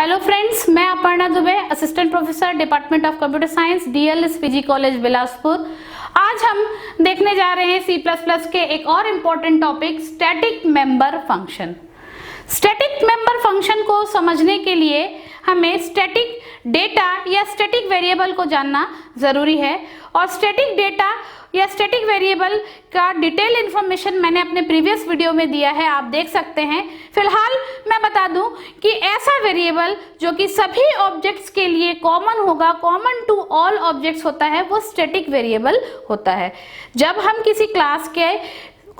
Hello friends, मैं Aparna Dubey, assistant professor department of computer science, DLS PG college Bilaspur. आज हम देखने जा रहे हैं C++ के एक और important topic static member function. Static member function को समझने के लिए हमें स्टैटिक डेटा या स्टैटिक वेरिएबल को जानना जरूरी है और स्टैटिक डेटा या स्टैटिक वेरिएबल का डिटेल इंफॉर्मेशन मैंने अपने प्रीवियस वीडियो में दिया है, आप देख सकते हैं। फिलहाल मैं बता दूं कि ऐसा वेरिएबल जो कि सभी ऑब्जेक्ट्स के लिए कॉमन होगा, कॉमन टू ऑल ऑब्जेक्ट्स होता है, वो स्टैटिक वेरिएबल होता है। जब हम किसी क्लास के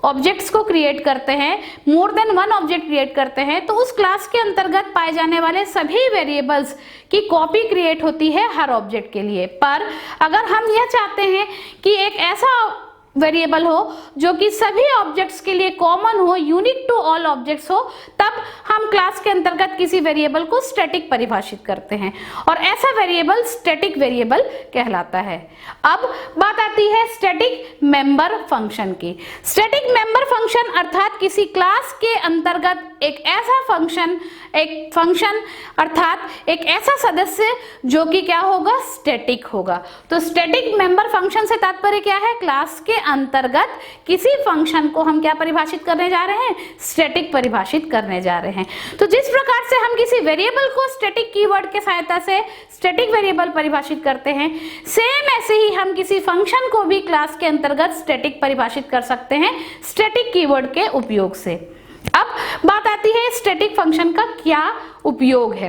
ऑब्जेक्ट्स को क्रिएट करते हैं, more than one object create करते हैं, तो उस क्लास के अंतर्गत पाए जाने वाले सभी वेरिएबल्स की कॉपी क्रिएट होती है हर ऑब्जेक्ट के लिए। पर अगर हम यह चाहते हैं कि एक ऐसा वेरिएबल हो जो कि सभी ऑब्जेक्ट्स के लिए कॉमन हो, यूनिक टू ऑल ऑब्जेक्ट्स हो, तब हम क्लास के अंतर्गत किसी वेरिएबल को स्टैटिक परिभाषित करते हैं और ऐसा वेरिएबल स्टैटिक वेरिएबल कहलाता है। अब बात आती है स्टैटिक मेंबर फंक्शन की। स्टैटिक मेंबर फंक्शन अर्थात किसी क्लास के अंतर्गत एक ऐसा फंक्शन अर्थात एक ऐसा सदस्य जो कि क्या होगा, स्टैटिक होगा। तो स्टैटिक मेंबर फंक्शन से तात्पर्य क्या है, क्लास के अंतर्गत किसी फंक्शन को हम क्या परिभाषित करने जा रहे हैं, स्टैटिक परिभाषित करने जा रहे हैं। तो जिस प्रकार से हम किसी वेरिएबल को स्टैटिक कीवर्ड के सहायता से स्टैटिक वेरिएबल परिभाषित करते हैं, सेम ऐसे ही हम किसी फंक्शन को भी क्लास के अंतर्गत स्टैटिक परिभाषित कर सकते हैं स्टैटिक कीवर्ड के उपयोग से। अब बात आती है स्टैटिक फंक्शन का क्या उपयोग है।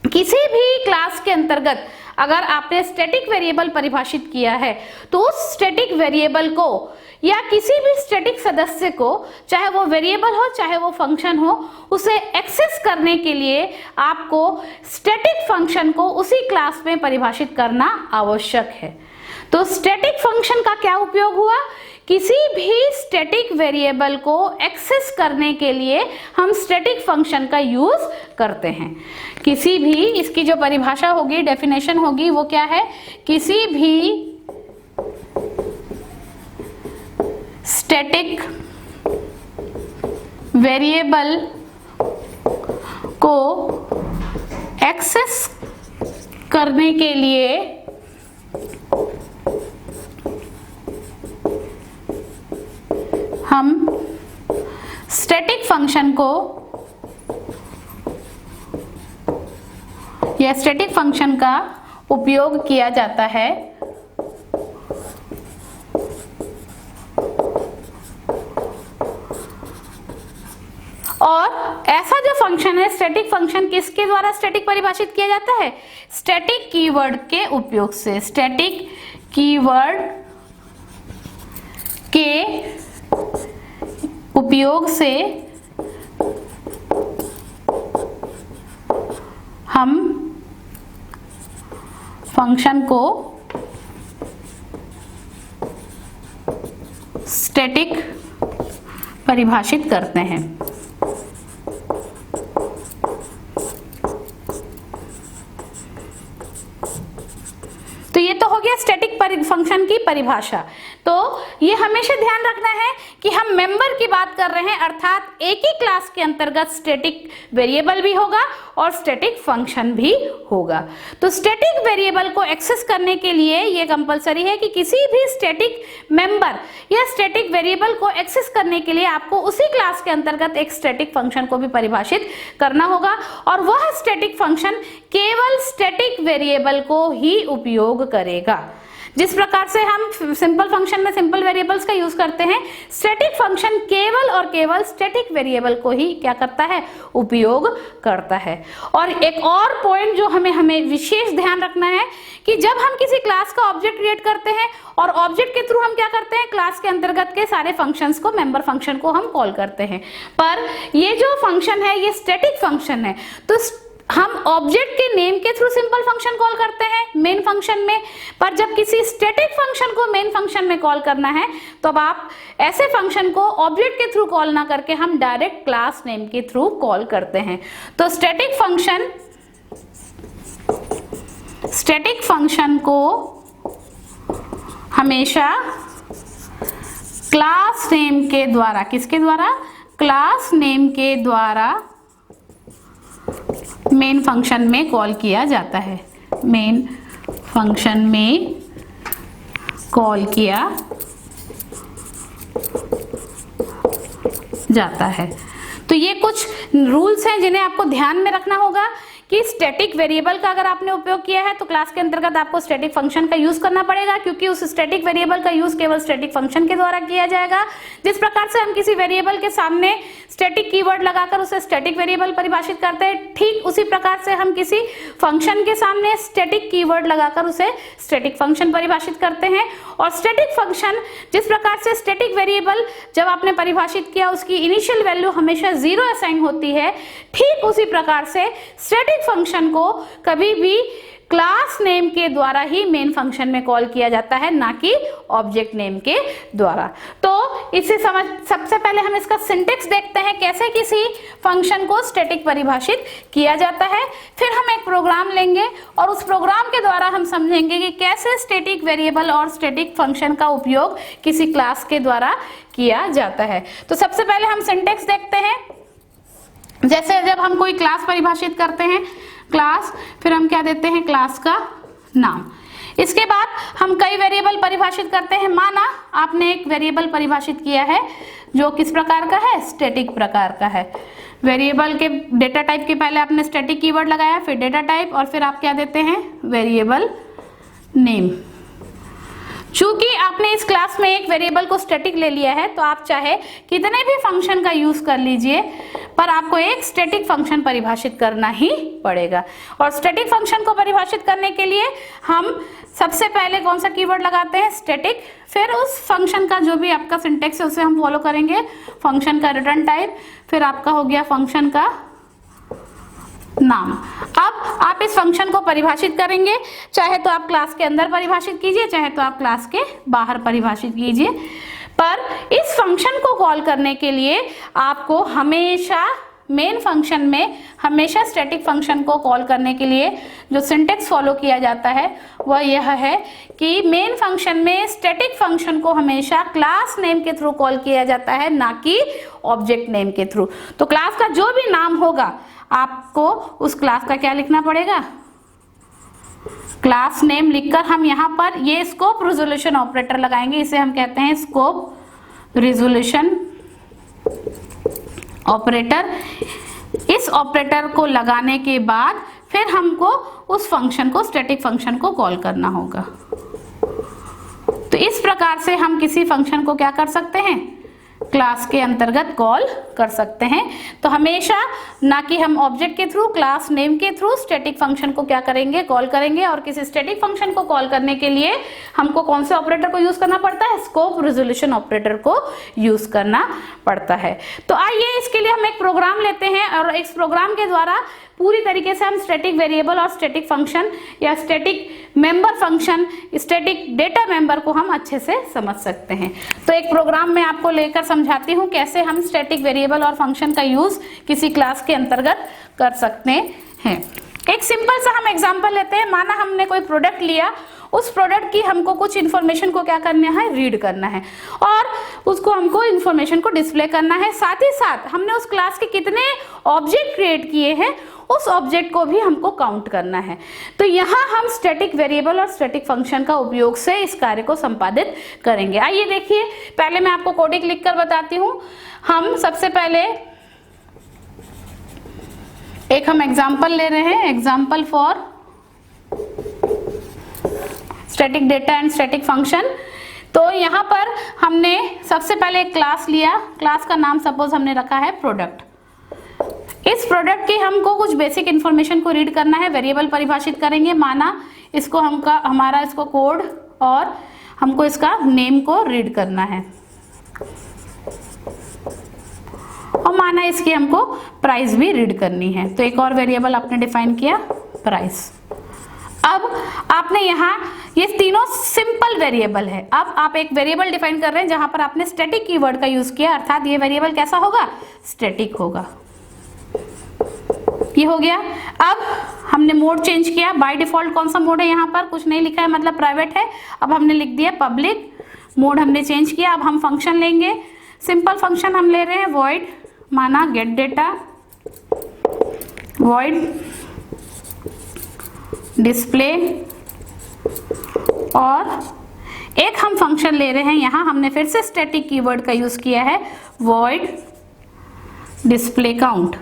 किसी भी क्लास के अंतर्गत अगर आपने स्टैटिक वेरिएबल परिभाषित किया है तो उस स्टैटिक वेरिएबल को या किसी भी स्टैटिक सदस्य को, चाहे वो वेरिएबल हो चाहे वो फंक्शन हो, उसे एक्सेस करने के लिए आपको स्टैटिक फंक्शन को उसी क्लास में परिभाषित करना आवश्यक है। तो स्टैटिक फंक्शन का क्या उपयोग हुआ, किसी भी स्टैटिक वेरिएबल को एक्सेस करने के लिए हम स्टैटिक फंक्शन का यूज करते हैं। किसी भी, इसकी जो परिभाषा होगी, डेफिनेशन होगी, वो क्या है, किसी भी स्टैटिक वेरिएबल को एक्सेस करने के लिए हम स्टैटिक फंक्शन को या स्टैटिक फंक्शन का उपयोग किया जाता है और ऐसा जो फंक्शन है स्टैटिक फंक्शन किसके द्वारा स्टैटिक परिभाषित किया जाता है, स्टैटिक कीवर्ड के उपयोग से। स्टैटिक कीवर्ड के उपयोग से हम फंक्शन को स्टैटिक परिभाषित करते हैं। तो ये तो हो गया स्टैटिक फंक्शन की परिभाषा। तो ये हमेशा ध्यान रखना है कि हम मेंबर की बात कर रहे हैं, अर्थात एक ही क्लास के अंतर्गत स्टैटिक वेरिएबल भी होगा और स्टैटिक फंक्शन भी होगा। तो स्टैटिक वेरिएबल को एक्सेस करने के लिए ये कंपलसरी है कि किसी भी स्टैटिक मेंबर या स्टैटिक वेरिएबल को एक्सेस करने के लिए आपको उसी क्लास के अंतर्गत एक स्टैटिक फंक्शन को भी परिभाषित करना होगा और वह स्टैटिक फंक्शन केवल स्टैटिक वेरिएबल को ही उपयोग करेगा। जिस प्रकार से हम सिंपल फंक्शन में सिंपल वेरिएबल्स का यूज करते हैं, स्टैटिक फंक्शन केवल और केवल स्टैटिक वेरिएबल को ही क्या करता है, उपयोग करता है। और एक और पॉइंट जो हमें विशेष ध्यान रखना है कि जब हम किसी क्लास का ऑब्जेक्ट क्रिएट करते हैं और ऑब्जेक्ट के थ्रू हम क्या करते हैं, क्लास के अंतर्गत के सारे फंक्शंस को, मेंबर फंक्शन को हम कॉल करते हैं। पर ये जो फंक्शन है ये स्टैटिक फंक्शन है, तो हम ऑब्जेक्ट के नेम के थ्रू सिंपल फंक्शन कॉल करते हैं मेन फंक्शन में, पर जब किसी स्टैटिक फंक्शन को मेन फंक्शन में कॉल करना है तो अब आप ऐसे फंक्शन को ऑब्जेक्ट के थ्रू कॉल ना करके हम डायरेक्ट क्लास नेम के थ्रू कॉल करते हैं। तो स्टैटिक फंक्शन को हमेशा क्लास नेम के द्वारा, किसके द्वारा, क्लास नेम के द्वारा मेन फंक्शन में कॉल किया जाता है, मेन फंक्शन में कॉल किया जाता है। तो ये कुछ रूल्स हैं जिन्हें आपको ध्यान में रखना होगा कि स्टैटिक वेरिएबल का अगर आपने उपयोग किया है तो क्लास के अंतर्गत आपको स्टैटिक फंक्शन का यूज करना पड़ेगा, क्योंकि उस स्टैटिक वेरिएबल का यूज केवल स्टैटिक फंक्शन के द्वारा किया जाएगा। जिस प्रकार से हम किसी वेरिएबल के सामने स्टैटिक कीवर्ड लगाकर उसे स्टैटिक वेरिएबल परिभाषित करते हैं, ठीक उसी प्रकार से हम किसी फंक्शन के सामने स्टैटिक कीवर्ड लगाकर उसे स्टैटिक फंक्शन परिभाषित करते हैं। और स्टैटिक फंक्शन जिस प्रकार से स्टैटिक वेरिएबल जब आपने परिभाषित किया उसकी इनिशियल वैल्यू हमेशा 0 असाइन होती है, ठीक उसी प्रकार से स्टैटिक फंक्शन को कभी भी क्लास नेम के द्वारा ही मेन फंक्शन में कॉल किया जाता है, ना कि ऑब्जेक्ट नेम के द्वारा। तो इसे सबसे पहले हम इसका सिंटेक्स देखते हैं, कैसे किसी फंक्शन को स्टैटिक परिभाषित किया जाता है। फिर हम एक प्रोग्राम लेंगे और उस प्रोग्राम के द्वारा हम समझेंगे कि कैसे स्टैटिक वेरिएबल और स्टैटिक फंक्शन का उपयोग किसी क्लास के द्वारा किया जाता है। तो सबसे पहले हम सिंटेक्स देखते हैं। जैसे जब हम कोई क्लास परिभाषित करते हैं, क्लास, फिर हम क्या देते हैं, क्लास का नाम। इसके बाद हम कई वेरिएबल परिभाषित करते हैं। माना आपने एक वेरिएबल परिभाषित किया है जो किस प्रकार का है, स्टैटिक प्रकार का है। वेरिएबल के डेटा टाइप के पहले आपने स्टैटिक कीवर्ड लगाया, फिर डेटा टाइप, और फिर आप क्या देते हैं, वेरिएबल नेम। चूंकि आपने इस क्लास में एक वेरिएबल को स्टैटिक ले लिया है, तो आप चाहे कितने भी फंक्शन का यूज कर लीजिए, पर आपको एक स्टैटिक फंक्शन परिभाषित करना ही पड़ेगा। और स्टैटिक फंक्शन को परिभाषित करने के लिए हम सबसे पहले कौन सा कीवर्ड लगाते हैं, स्टैटिक। फिर उस फंक्शन का जो भी आपका सिंटेक्स है उसे हम फॉलो करेंगे, फंक्शन का रिटर्न टाइप, फिर आपका हो गया फंक्शन का नाम। अब आप इस फंक्शन को परिभाषित करेंगे, चाहे तो आप क्लास के अंदर परिभाषित कीजिए, चाहे तो आप क्लास के बाहर परिभाषित कीजिए। पर इस फंक्शन को कॉल करने के लिए आपको हमेशा मेन फंक्शन में, हमेशा स्टैटिक फंक्शन को कॉल करने के लिए जो सिंटेक्स फॉलो किया जाता है वह यह है कि मेन फंक्शन में स्टैटिक फंक्शन को हमेशा क्लास नेम के थ्रू कॉल किया जाता है, ना कि ऑब्जेक्ट नेम के थ्रू। तो क्लास का जो भी नाम होगा आपको उस क्लास का क्या लिखना पड़ेगा, क्लास नेम लिखकर हम यहाँ पर ये स्कोप रिजोल्यूशन ऑपरेटर लगाएंगे। इसे हम कहते हैं स्कोप रिजोल्यूशन ऑपरेटर। इस ऑपरेटर को लगाने के बाद फिर हमको उस फंक्शन को, स्टैटिक फंक्शन को कॉल करना होगा। तो इस प्रकार से हम किसी फंक्शन को क्या कर सकते हैं, क्लास के अंतर्गत कॉल कर सकते हैं। तो हमेशा ना कि हम ऑब्जेक्ट के थ्रू, क्लास नेम के थ्रू स्टैटिक फंक्शन को क्या करेंगे, कॉल करेंगे। और किसी स्टैटिक फंक्शन को कॉल करने के लिए हमको कौन से ऑपरेटर को यूज करना पड़ता है, स्कोप रिजोल्यूशन ऑपरेटर को यूज करना पड़ता है। तो आइए इसके लिए हम एक प्रोग्राम लेते हैं और इस प्रोग्राम के द्वारा पूरी तरीके से हम स्टैटिक वेरिएबल और स्टैटिक फंक्शन या static member function, static data member को हम अच्छे से समझ सकते हैं। तो एक प्रोग्राम में आपको लेकर समझाती हूँ कैसे हम स्टैटिक वेरिएबल और फंक्शन का यूज किसी क्लास के अंतर्गत कर सकते हैं। एक सिंपल सा हम एग्जांपल लेते हैं। माना हमने कोई प्रोडक्ट लिया, उस प्रोडक्ट की हमको कुछ इन्फॉर्मेशन को क्या करना है, रीड करना है, और उसको हमको इन्फॉर्मेशन को डिस्प्ले करना है। साथ ही साथ हमने उस क्लास के कितने ऑब्जेक्ट क्रिएट किए हैं, उस ऑब्जेक्ट को भी हमको काउंट करना है। तो यहाँ हम स्टैटिक वेरिएबल और स्टैटिक फंक्शन का उपयोग से इस कार्य को संपादित करेंगे। आइए देखिए, पहले मैं आपको कोडिंग लिखकर बताती हूँ। हम सबसे पहले एक हम एग्जाम्पल ले रहे हैं, example for static data and static function. तो यहाँ पर हमने सबसे पहले एक क्लास लिया, क्लास का नाम सपोज हमने रखा है प्रोडक्ट। इस प्रोडक्ट की हमको कुछ बेसिक इंफॉर्मेशन को रीड करना है, वेरिएबल परिभाषित करेंगे। माना इसको हमारा इसको कोड और हमको इसका नेम को रीड करना है, और माना इसकी हमको प्राइस भी रीड करनी है। तो एक और वेरिएबल आपने डिफाइन किया, प्राइस। अब आपने यहाँ ये तीनों सिंपल वेरिएबल है। अब आप एक वेरिएबल डिफाइन कर रहे हैं जहां पर आपने स्टैटिक कीवर्ड का यूज किया, अर्थात ये वेरिएबल कैसा होगा, स्टैटिक होगा। ये हो गया। अब हमने मोड चेंज किया। बाय डिफॉल्ट कौन सा मोड है, यहाँ पर कुछ नहीं लिखा है, मतलब प्राइवेट है। अब हमने लिख दिया पब्लिक। मोड हमने चेंज किया। अब हम फंक्शन लेंगे, सिंपल फंक्शन हम ले रहे हैं, वॉइड, माना गेट डेटा, वॉइड डिस्प्ले, और एक हम फंक्शन ले रहे हैं, यहां हमने फिर से स्टैटिक कीवर्ड का यूज किया है, void डिस्प्ले काउंट,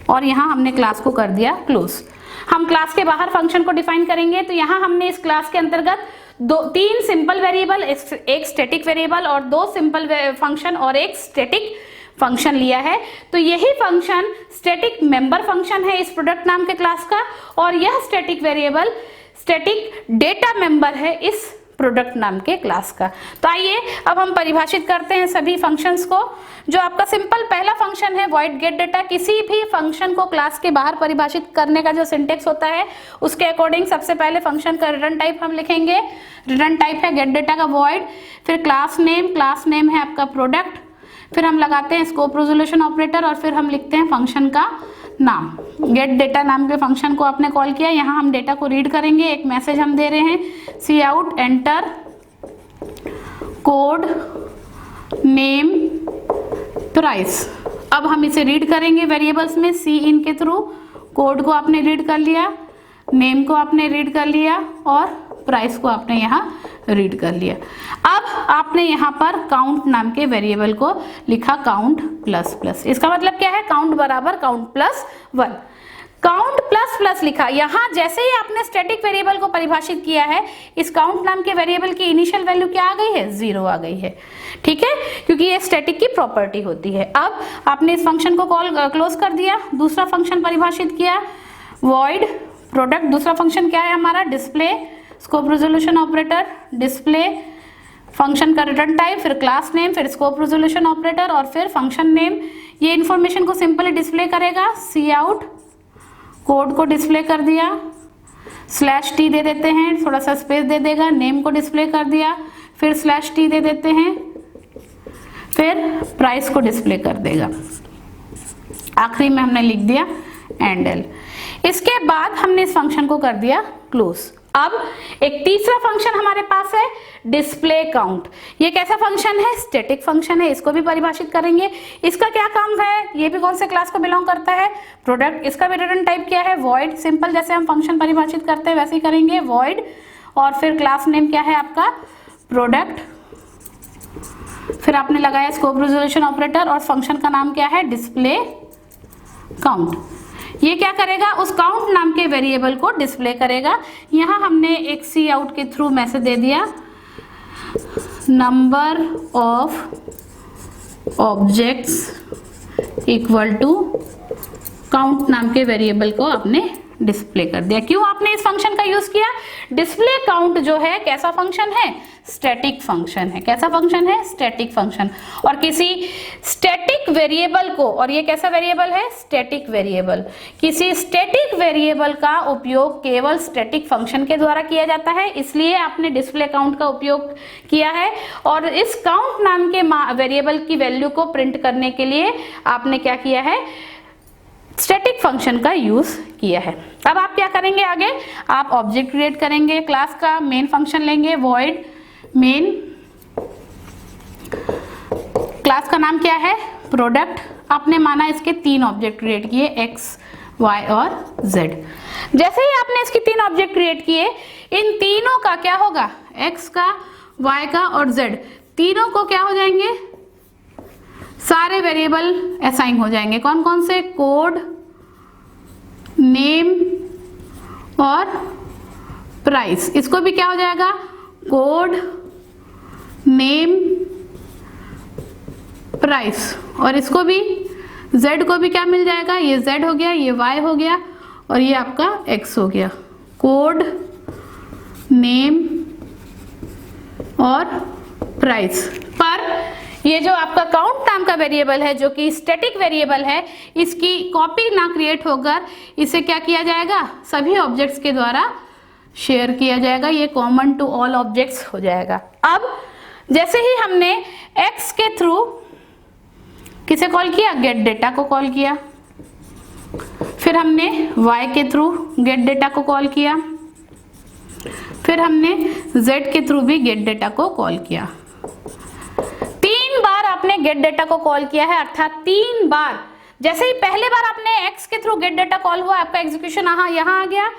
और यहां हमने क्लास को कर दिया क्लोज। हम क्लास के बाहर फंक्शन को डिफाइन करेंगे, तो यहां हमने इस क्लास के अंतर्गत तीन सिंपल वेरिएबल, एक स्टैटिक वेरिएबल और दो सिंपल फंक्शन और एक स्टैटिक फंक्शन लिया है। तो यही फंक्शन स्टैटिक मेंबर फंक्शन है इस प्रोडक्ट नाम के क्लास का, और यह static variable static data member है इस प्रोडक्ट नाम के क्लास का। तो आइए अब हम परिभाषित करते हैं सभी फंक्शंस को। जो आपका सिंपल पहला फंक्शन है void get data, किसी भी फंक्शन को क्लास के बाहर परिभाषित करने का जो सिंटेक्स होता है उसके अकॉर्डिंग सबसे पहले फंक्शन का रिटर्न टाइप हम लिखेंगे। रिटर्न टाइप है get data का void, फिर क्लास नेम है आपका प्रोडक्ट, फिर हम लगाते हैं स्कोप रेजोल्यूशन ऑपरेटर, और फिर हम लिखते हैं फंक्शन का नाम। गेट डेटा नाम के फंक्शन को आपने कॉल किया, यहाँ हम डेटा को रीड करेंगे, एक मैसेज हम दे रहे हैं, see out enter code name price. अब हम इसे रीड करेंगे वेरिएबल्स में सी इन के थ्रू। कोड को आपने रीड कर लिया, नेम को आपने रीड कर लिया, और प्राइस को आपने यहाँ रीड कर लिया। अब आपने यहाँ पर काउंट नाम के वेरिएबल को लिखा काउंट प्लस प्लस। इसका मतलब क्या है, काउंट बराबर count plus 1। Count plus plus लिखा, यहाँ जैसे ही आपने स्टैटिक वेरिएबल को परिभाषित किया है, इस काउंट नाम के वेरिएबल की इनिशियल वैल्यू क्या आ गई है, 0 आ गई है। ठीक है, क्योंकि ये स्टैटिक की प्रॉपर्टी होती है। अब आपने इस फंक्शन को क्लोज कर दिया, दूसरा फंक्शन परिभाषित किया void प्रोडक्ट। दूसरा फंक्शन क्या है हमारा, display, scope resolution operator, display function का रिटर्न टाइप, फिर क्लास नेम, फिर स्कोप रेजोल्यूशन ऑपरेटर, और फिर फंक्शन नेम। ये इंफॉर्मेशन को सिंपली डिस्प्ले करेगा, सी आउट कोड को डिस्प्ले कर दिया, /t दे देते हैं, थोड़ा सा स्पेस दे देगा, नेम को डिस्प्ले कर दिया, फिर /t दे देते हैं, फिर प्राइस को डिस्प्ले कर देगा। आखिरी में हमने लिख दिया एंडल। इसके बाद हमने इस फंक्शन को कर दिया क्लोज। अब एक तीसरा फंक्शन हमारे पास है डिस्प्ले काउंट। ये कैसा फंक्शन है, स्टैटिक फंक्शन है, इसको भी परिभाषित करेंगे। इसका क्या काम है, ये भी कौन से क्लास को बिलोंग करता है, प्रोडक्ट। इसका भी रिटर्न टाइप क्या है, void। सिंपल जैसे हम फंक्शन परिभाषित करते हैं वैसे ही करेंगे, void, और फिर क्लास नेम क्या है आपका, प्रोडक्ट। फिर आपने लगाया स्कोप रेजोल्यूशन ऑपरेटर, और फंक्शन का नाम क्या है, डिस्प्ले काउंट। ये क्या करेगा, उस काउंट नाम के वेरिएबल को डिस्प्ले करेगा। यहाँ हमने एक सी आउट के थ्रू मैसेज दे दिया, number of objects equal to count नाम के वेरिएबल को आपने डिस्प्ले कर दिया। क्यों आपने इस फंक्शन का यूज किया, डिस्प्ले काउंट जो है कैसा फंक्शन है, स्टैटिक फंक्शन है। कैसा फंक्शन है, स्टैटिक फंक्शन। और किसी स्टैटिक वेरिएबल को, और ये कैसा वेरिएबल है, स्टैटिक वेरिएबल, किसी स्टैटिक वेरिएबल का उपयोग केवल स्टैटिक फंक्शन के द्वारा किया जाता है, इसलिए आपने डिस्प्ले काउंट का उपयोग किया है। और इस काउंट नाम के वेरिएबल की वैल्यू को प्रिंट करने के लिए आपने क्या किया है, स्टैटिक फंक्शन का यूज किया है। अब आप क्या करेंगे आगे, आप ऑब्जेक्ट क्रिएट करेंगे, क्लास का मेन फंक्शन लेंगे, void मेन, क्लास का नाम क्या है, प्रोडक्ट। आपने माना इसके 3 ऑब्जेक्ट क्रिएट किए, x, y और z। जैसे ही आपने इसके 3 ऑब्जेक्ट क्रिएट किए, इन तीनों का क्या होगा, x का, y का और z, तीनों को क्या हो जाएंगे, सारे वेरिएबल असाइन हो जाएंगे। कौन कौन से, कोड, नेम और प्राइस। इसको भी क्या हो जाएगा, कोड, नेम, प्राइस। और इसको भी, z को भी क्या मिल जाएगा, ये z हो गया, ये y हो गया, और ये आपका x हो गया। कोड, नेम और प्राइस। पर ये जो आपका काउंट नाम का वेरिएबल है, जो कि स्टैटिक वेरिएबल है, इसकी कॉपी ना क्रिएट होकर इसे क्या किया जाएगा, सभी ऑब्जेक्ट्स के द्वारा शेयर किया जाएगा। ये कॉमन टू ऑल ऑब्जेक्ट्स हो जाएगा। अब जैसे ही हमने x के थ्रू किसे कॉल किया, गेट डेटा को कॉल किया, फिर हमने y के थ्रू गेट डेटा को कॉल किया, फिर हमने z के थ्रू भी गेट डेटा को कॉल किया। 3 बार आपने गेट डेटा को कॉल किया है, अर्थात 3 बार जैसे ही पहले बार आपने x के थ्रू गेट डेटा कॉल हुआ, आपका एग्जीक्यूशन यहाँ आ गया,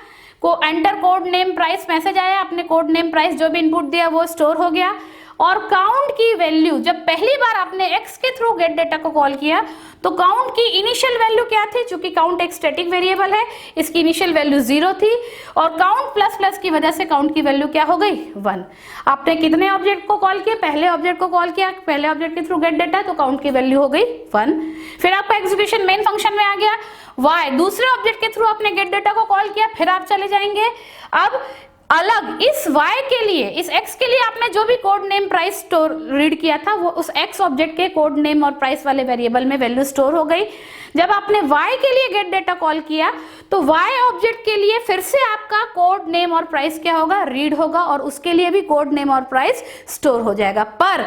को enter code name price message आया, आपने कोड नेम प्राइस जो भी इनपुट दिया वो स्टोर हो गया। और काउंट की वैल्यू, जब पहली बार आपने x के थ्रू गेट डेटा को कॉल किया तो काउंट की इनिशियल वैल्यू क्या थी, चूंकि काउंट एक स्टैटिक वेरिएबल है, इसकी इनिशियल वैल्यू 0 थी और काउंट प्लस प्लस की वजह से काउंट की वैल्यू क्या हो गई 1। आपने कितने ऑब्जेक्ट को कॉल किया, पहले ऑब्जेक्ट को कॉल किया, पहले ऑब्जेक्ट के थ्रू गेट डेटा, तो काउंट की वैल्यू हो गई 1। फिर आपका एग्जीक्यूशन मेन फंक्शन में आ गया, y दूसरे ऑब्जेक्ट के थ्रू आपने गेट डेटा को कॉल किया, फिर आप चले जाएंगे अब अलग इस y के लिए, इस x के लिए आपने जो भी code name price store read किया था वो उस x ऑब्जेक्ट के कोड नेम और प्राइस वाले वेरिएबल में वैल्यू स्टोर हो गई। जब आपने y के लिए गेट डेटा कॉल किया तो y ऑब्जेक्ट के लिए फिर से आपका कोड नेम और प्राइस क्या होगा, रीड होगा और उसके लिए भी कोड नेम और प्राइस स्टोर हो जाएगा। पर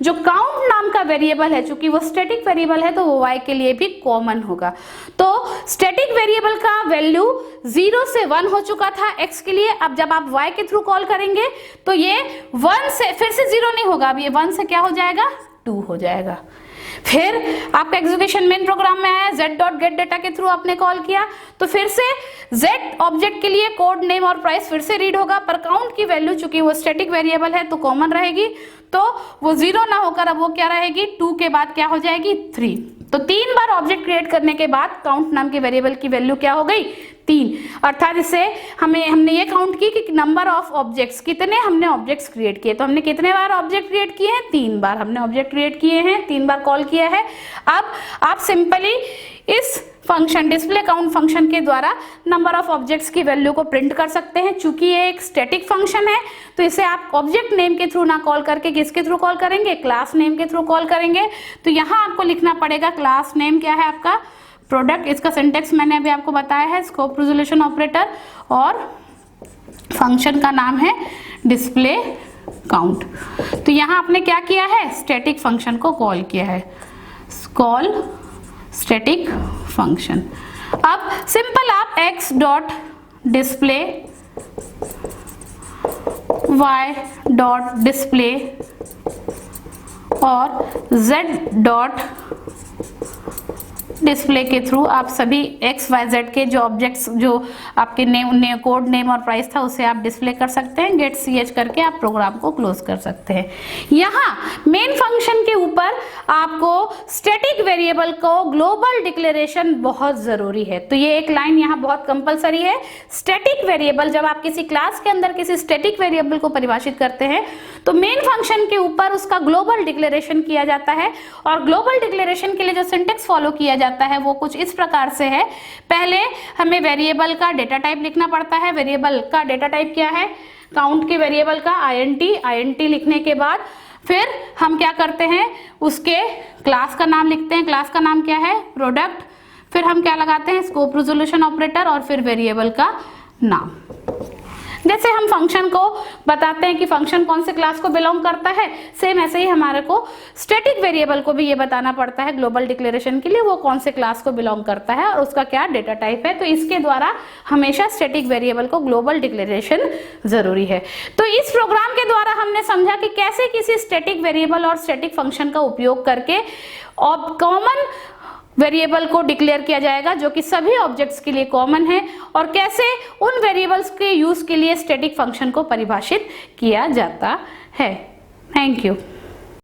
जो काउंट नाम का वेरिएबल है, चूंकि वो स्टैटिक वेरिएबल है तो वो y के लिए भी कॉमन होगा। तो स्टैटिक वेरिएबल का वैल्यू 0 से 1 हो चुका था x के लिए। अब जब आप y के थ्रू कॉल करेंगे तो ये 1 से फिर से 0 नहीं होगा, अब ये 1 से क्या हो जाएगा 2 हो जाएगा। फिर आपका एग्जीक्यूशन मेन प्रोग्राम में आया, z डॉट गेट डेटा के थ्रू आपने कॉल किया तो फिर से z ऑब्जेक्ट के लिए कोड नेम और प्राइस फिर से रीड होगा, पर काउंट की वैल्यू चूंकि वो स्टैटिक वेरिएबल है तो कॉमन रहेगी, तो वो 0 ना होकर अब वो क्या रहेगी 2 के बाद क्या हो जाएगी 3। तो 3 बार ऑब्जेक्ट क्रिएट करने के बाद काउंट नाम के वेरिएबल की वैल्यू क्या हो गई 3। अर्थात इससे हमने ये काउंट की कि नंबर ऑफ ऑब्जेक्ट्स, कितने हमने ऑब्जेक्ट्स क्रिएट किए। तो हमने कितने बार ऑब्जेक्ट क्रिएट किए हैं, 3 बार हमने ऑब्जेक्ट क्रिएट किए हैं, 3 बार कॉल किया है। अब आप सिंपली इस फंक्शन डिस्प्ले काउंट फंक्शन के द्वारा नंबर ऑफ ऑब्जेक्ट्स की वैल्यू को प्रिंट कर सकते हैं। चूंकि ये एक स्टैटिक फंक्शन है तो इसे आप ऑब्जेक्ट नेम के थ्रू ना कॉल करके किसके थ्रू कॉल करेंगे, क्लास नेम के थ्रू कॉल करेंगे। तो यहाँ आपको लिखना पड़ेगा क्लास नेम क्या है आपका प्रोडक्ट, इसका सिंटेक्स मैंने अभी आपको बताया है, स्कोप रिजोल्यूशन ऑपरेटर, और फंक्शन का नाम है डिस्प्ले काउंट। तो यहाँ आपने क्या किया है, स्टैटिक फंक्शन को कॉल किया है, कॉल स्टैटिक फंक्शन। अब सिंपल आप x dot display, y dot display और z डॉट डिस्प्ले के थ्रू आप सभी x y z के जो ऑब्जेक्ट्स जो आपके कोड नेम और प्राइस था उसे आप डिस्प्ले कर सकते हैं। गेट ch करके आप प्रोग्राम को क्लोज कर सकते हैं। यहाँ मेन फंक्शन के ऊपर आपको स्टैटिक वेरिएबल को ग्लोबल डिक्लेरेशन बहुत जरूरी है। तो ये एक लाइन यहाँ बहुत कंपलसरी है। स्टैटिक वेरिएबल, जब आप किसी क्लास के अंदर किसी स्टैटिक वेरिएबल को परिभाषित करते हैं तो मेन फंक्शन के ऊपर उसका ग्लोबल डिक्लेरेशन किया जाता है। और ग्लोबल डिक्लेरेशन के लिए जो सिंटेक्स फॉलो किया जाता है वो कुछ इस प्रकार से है। पहले हमें वेरिएबल का डेटा टाइप लिखना पड़ता है। वेरिएबल का डेटा टाइप क्या है, काउंट के वेरिएबल का int लिखने के बाद फिर हम क्या करते हैं, उसके क्लास का नाम लिखते हैं। क्लास का नाम क्या है, प्रोडक्ट। फिर हम क्या लगाते हैं, स्कोप रिजोल्यूशन ऑपरेटर और फिर वेरिएबल का नाम। जैसे हम फंक्शन को बताते हैं कि फंक्शन कौन से क्लास को बिलोंग करता है, सेम ऐसे ही हमारे को स्टैटिक वेरिएबल को भी ये बताना पड़ता है ग्लोबल डिक्लेरेशन के लिए वो कौन से क्लास को बिलोंग करता है और उसका क्या डेटा टाइप है। तो इसके द्वारा हमेशा स्टैटिक वेरिएबल को ग्लोबल डिक्लेरेशन जरूरी है। तो इस प्रोग्राम के द्वारा हमने समझा कि कैसे किसी स्टैटिक वेरिएबल और स्टैटिक फंक्शन का उपयोग करके कॉमन वेरिएबल को डिक्लेयर किया जाएगा जो कि सभी ऑब्जेक्ट्स के लिए कॉमन है, और कैसे उन वेरिएबल्स के यूज के लिए स्टैटिक फंक्शन को परिभाषित किया जाता है। Thank you.